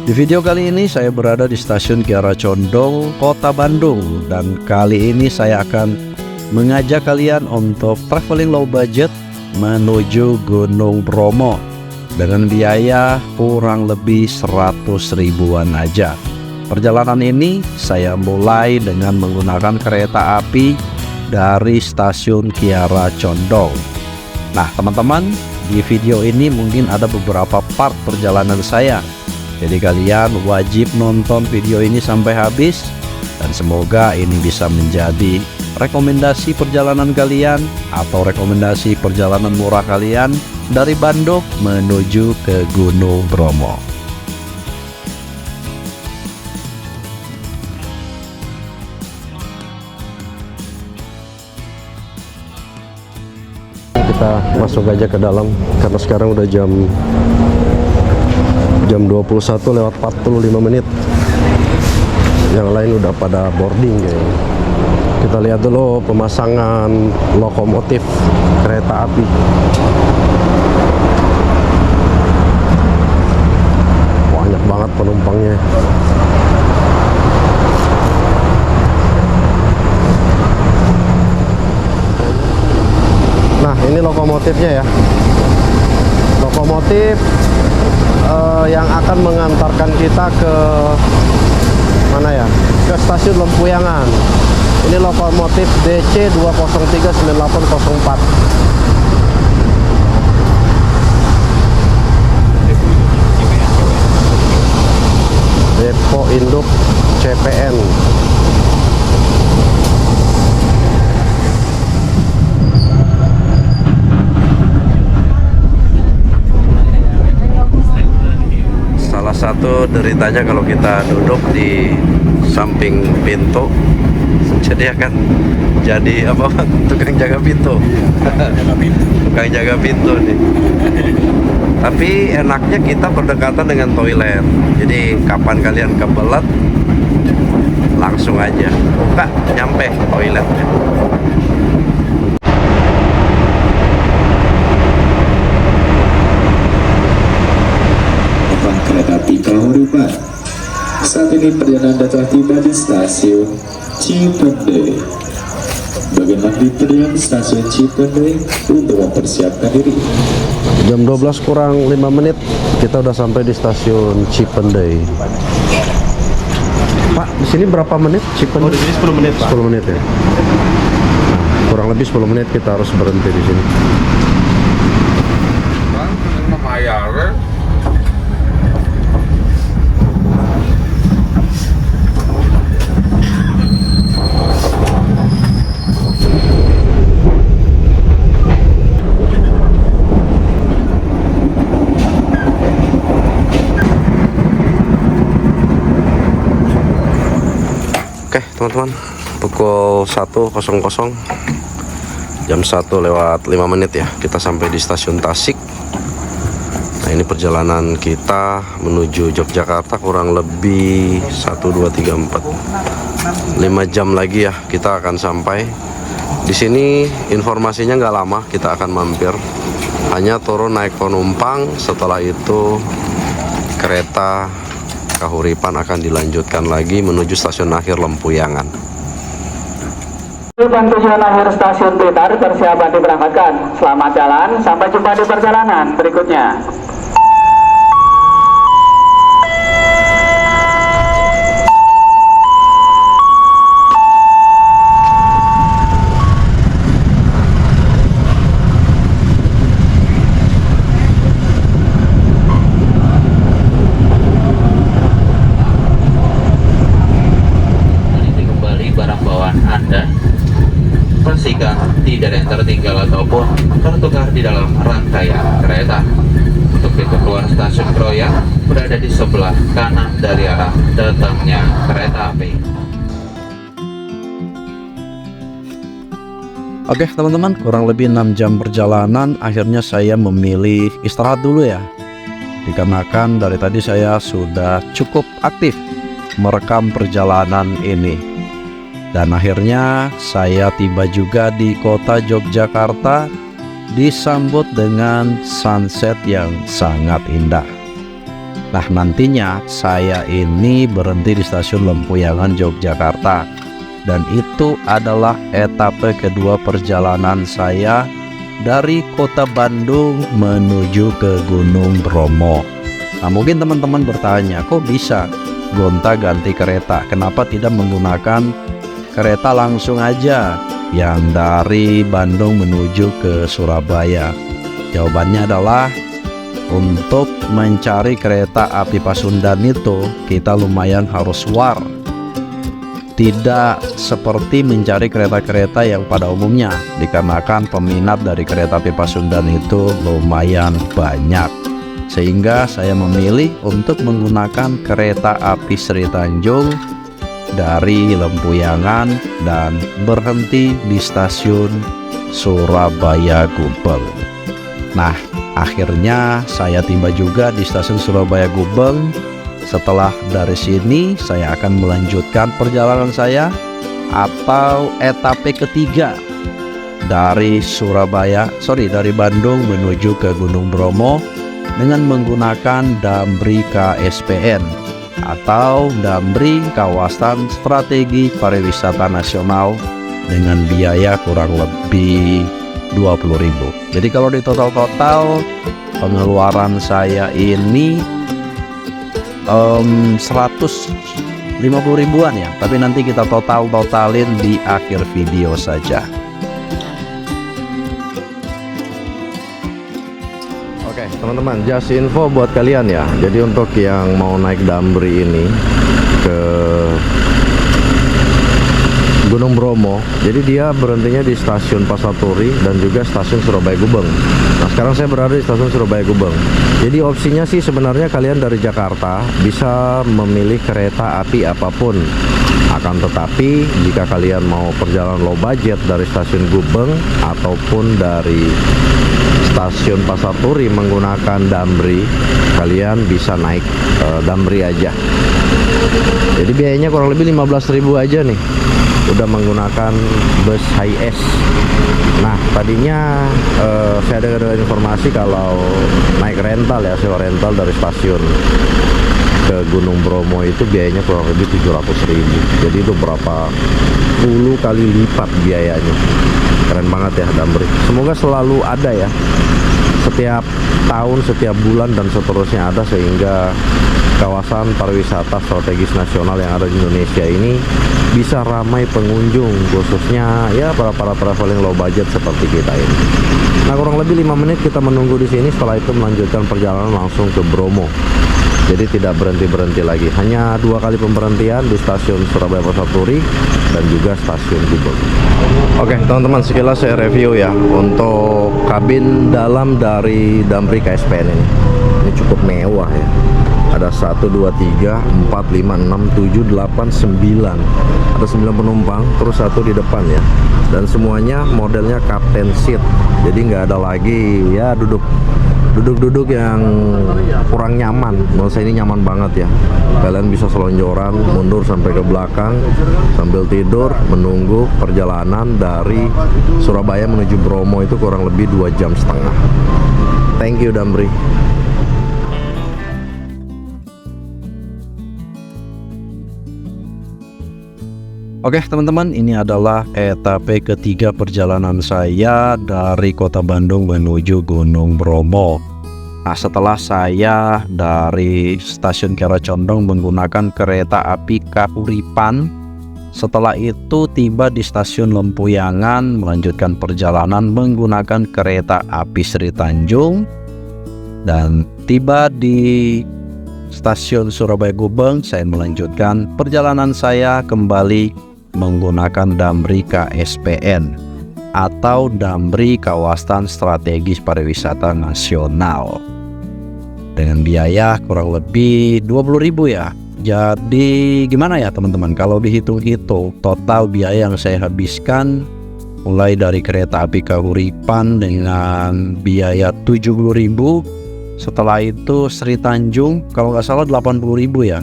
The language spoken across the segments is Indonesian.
Di video kali ini saya berada di stasiun Kiara Condong, Kota Bandung, dan kali ini saya akan mengajak kalian untuk traveling low budget menuju Gunung Bromo dengan biaya kurang lebih 100 ribuan aja. Perjalanan ini saya mulai dengan menggunakan kereta api dari stasiun Kiara Condong. Nah teman-teman, di video ini mungkin ada beberapa part perjalanan saya. Jadi kalian wajib nonton video ini sampai habis, dan semoga ini bisa menjadi rekomendasi perjalanan kalian atau rekomendasi perjalanan murah kalian dari Bandung menuju ke Gunung Bromo. Kita masuk aja ke dalam karena sekarang udah jam 21:45. Yang lain udah pada boarding kayaknya. Kita lihat dulu pemasangan lokomotif kereta api. Banyak banget penumpangnya. Nah, ini lokomotifnya ya. Lokomotif yang akan mengantarkan kita ke mana ya? Ke stasiun Lempuyangan. Ini lokomotif DC 2039804. Depo Induk CPN. Salah satu deritanya kalau kita duduk di samping pintu, jadi akan jadi apa, tukang jaga pintu. Tukang jaga pintu nih. Tapi enaknya kita berdekatan dengan toilet. Jadi kapan kalian kebelet, langsung aja buka, nyampe toiletnya. Kereta api Kahuripan. Saat ini perjalanan Anda telah tiba di stasiun Cipendei. Bagaimana di perjalanan stasiun Cipendei untuk mempersiapkan diri? Jam 12:05 kita udah sampai di stasiun Cipendei. Pak, di sini berapa menit Cipendei? Oh, di sini 10 menit, Pak. 10 menit ya. Nah, kurang lebih 10 menit kita harus berhenti di sini. Oke teman-teman, pukul 1.00, jam 1:05 ya, kita sampai di stasiun Tasik. Nah ini perjalanan kita menuju Yogyakarta kurang lebih 1, 2, 3, 4 5 jam lagi ya kita akan sampai. Di sini informasinya nggak lama, kita akan mampir, hanya turun naik penumpang. Setelah itu kereta Kahuripan akan dilanjutkan lagi menuju stasiun akhir Lempuyangan. Tujuan akhir stasiun Blitar, persiapan diberangkatkan. Selamat jalan, sampai jumpa di perjalanan berikutnya. Tidak ada yang tertinggal ataupun tertukar di dalam rangkaian kereta. Untuk pintu keluar stasiun Kroya berada di sebelah kanan dari arah datangnya kereta api. Oke teman-teman, kurang lebih 6 jam perjalanan, akhirnya saya memilih istirahat dulu ya. Dikarenakan dari tadi saya sudah cukup aktif merekam perjalanan ini. Dan akhirnya saya tiba juga di kota Yogyakarta, disambut dengan sunset yang sangat indah. Nah, nantinya saya ini berhenti di stasiun Lempuyangan, Yogyakarta, dan itu adalah etape kedua perjalanan saya dari kota Bandung menuju ke Gunung Bromo. Nah, mungkin teman-teman bertanya, kok bisa gonta-ganti kereta? Kenapa tidak menggunakan kereta langsung aja yang dari Bandung menuju ke Surabaya? Jawabannya adalah untuk mencari kereta api Pasundan itu kita lumayan harus war. Tidak seperti mencari kereta-kereta yang pada umumnya, dikarenakan peminat dari kereta api Pasundan itu lumayan banyak. Sehingga saya memilih untuk menggunakan kereta api Sri Tanjung dari Lempuyangan dan berhenti di stasiun Surabaya Gubeng. Nah, akhirnya saya tiba juga di stasiun Surabaya Gubeng. Setelah dari sini saya akan melanjutkan perjalanan saya atau etape ketiga dari dari Bandung menuju ke Gunung Bromo dengan menggunakan Damri KSPN atau Damri Kawasan Strategi Pariwisata Nasional dengan biaya kurang lebih 20.000. Jadi kalau di total pengeluaran saya ini 150.000-an ya, tapi nanti kita totalin di akhir video saja. Oke teman-teman, just info buat kalian ya. Jadi untuk yang mau naik Damri ini ke Gunung Bromo, jadi dia berhentinya di stasiun Pasar Turi dan juga stasiun Surabaya Gubeng. Nah, sekarang saya berada di stasiun Surabaya Gubeng. Jadi opsinya sih sebenarnya kalian dari Jakarta bisa memilih kereta api apapun. Akan tetapi jika kalian mau perjalanan low budget dari stasiun Gubeng ataupun dari stasiun Pasar Turi menggunakan Damri, kalian bisa naik Damri aja. Jadi biayanya kurang lebih 15.000 aja nih, udah menggunakan bus HiS. Nah, tadinya saya ada informasi kalau naik rental ya, sewa rental dari stasiun ke Gunung Bromo itu biayanya kurang lebih 700.000. Jadi itu berapa puluh kali lipat biayanya. Keren banget ya Damri. Semoga selalu ada ya, setiap tahun, setiap bulan dan seterusnya ada, sehingga kawasan pariwisata strategis nasional yang ada di Indonesia ini bisa ramai pengunjung, khususnya ya para traveling low budget seperti kita ini. Nah, kurang lebih 5 menit kita menunggu di sini. Setelah itu melanjutkan perjalanan langsung ke Bromo. Jadi tidak berhenti lagi, hanya 2 kali pemberhentian di stasiun Surabaya Pasar Turi dan juga stasiun Gubeng. Oke teman-teman, sekilas saya review ya untuk kabin dalam dari Damri KSPN ini. Ini cukup mewah ya. Ada 1, 2, 3, 4, 5, 6, 7, 8, 9. Ada 9 penumpang, terus 1 di depan ya. Dan semuanya modelnya captain seat. Jadi nggak ada lagi ya duduk yang kurang nyaman. Menurut saya ini nyaman banget ya. Kalian bisa selonjoran mundur sampai ke belakang sambil tidur menunggu perjalanan dari Surabaya menuju Bromo itu kurang lebih 2,5 jam. Thank you Damri. Oke teman-teman, ini adalah etape ketiga perjalanan saya dari kota Bandung menuju Gunung Bromo. Nah, setelah saya dari stasiun Kiara Condong menggunakan kereta api Kahuripan, setelah itu tiba di stasiun Lempuyangan melanjutkan perjalanan menggunakan kereta api Sri Tanjung, dan tiba di stasiun Surabaya Gubeng saya melanjutkan perjalanan saya kembali menggunakan Damri KSPN atau Damri Kawasan Strategis Pariwisata Nasional dengan biaya kurang lebih 20.000 ya. Jadi gimana ya teman-teman, kalau dihitung-hitung total biaya yang saya habiskan mulai dari kereta api Kahuripan dengan biaya 70.000, setelah itu Sri Tanjung kalau nggak salah 80.000 ya,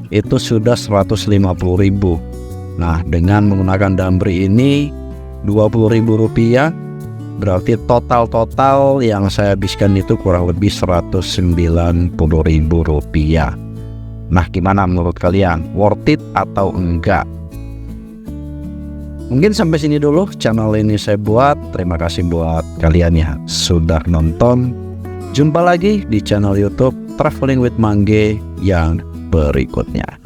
itu sudah 150.000. Nah, dengan menggunakan Damri ini 20.000 rupiah Berarti total yang saya habiskan itu kurang lebih Rp190.000. Nah, gimana menurut kalian? Worth it atau enggak? Mungkin sampai sini dulu channel ini saya buat. Terima kasih buat kalian ya sudah nonton. Jumpa lagi di channel YouTube Traveling with Mangge yang berikutnya.